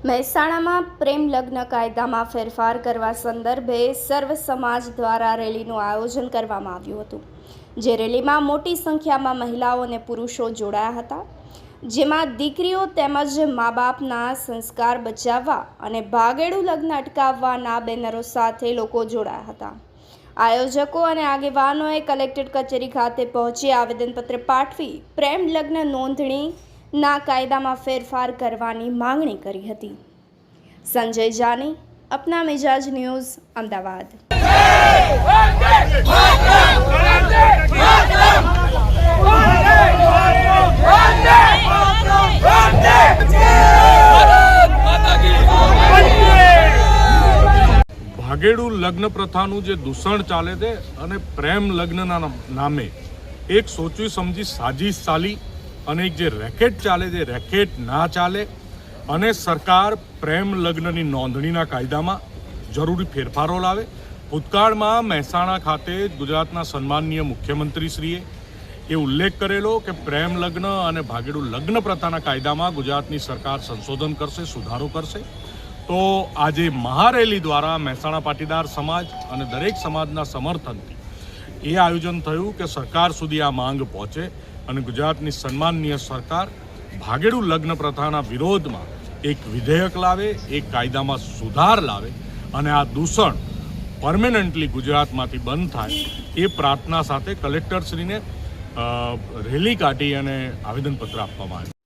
મહેસાણામાં પ્રેમ લગ્ન કાયદામાં ફેરફાર કરવા સંદર્ભે સર્વ સમાજ દ્વારા રેલીનું આયોજન કરવામાં આવ્યું હતું, જે રેલીમાં મોટી સંખ્યામાં મહિલાઓ અને પુરુષો જોડાયા હતા, જેમાં દીકરીઓ તેમજ મા બાપના સંસ્કાર બચાવવા અને ભાગેડુ લગ્ન અટકાવવાના બેનરો સાથે લોકો જોડાયા હતા। આયોજકો અને આગેવાનોએ કલેક્ટર કચેરી ખાતે પહોંચી આવેદનપત્ર પાઠવી પ્રેમ લગ્ન નોંધણીના કાયદામાં ફેરફાર કરવાની માંગણી કરી હતી। સંજય જાની, અપના મિજાજ ન્યૂઝ, અમદાવાદ। ભાગેડુ લગ્ન પ્રથાનું જે દૂષણ ચાલે છે અને પ્રેમ લગ્નના નામે એક સોચી સમજી સાજીશ ચાલી અને એક જે રેકેટ ચાલે છે, રેકેટ ના ચાલે અને સરકાર પ્રેમ લગ્નની નોંધણીના કાયદામાં જરૂરી ફેરફારો લાવે। ભૂતકાળમાં મહેસાણા ખાતે ગુજરાતના સન્માનનીય મુખ્યમંત્રીશ્રીએ એ ઉલ્લેખ કરેલો કે પ્રેમ લગ્ન અને ભાગેડુ લગ્ન પ્રથાના કાયદામાં ગુજરાતની સરકાર સંશોધન કરશે, સુધારો કરશે। તો આજે મહારેલી દ્વારા મહેસાણા પાટીદાર સમાજ અને દરેક સમાજના સમર્થનથી એ આયોજન થયું કે સરકાર સુધી આ માંગ પહોંચે અને ગુજરાતની સન્માનનીય સરકાર ભાગેડુ લગ્ન પ્રથાના વિરોધમાં એક વિધેયક લાવે, એક કાયદામાં સુધાર લાવે અને આ દૂષણ પરમેનન્ટલી ગુજરાતમાંથી બંધ થાય એ પ્રાર્થના સાથે કલેક્ટરશ્રીને રેલી કાઢી અને આવેદનપત્ર આપવામાં આવ્યું।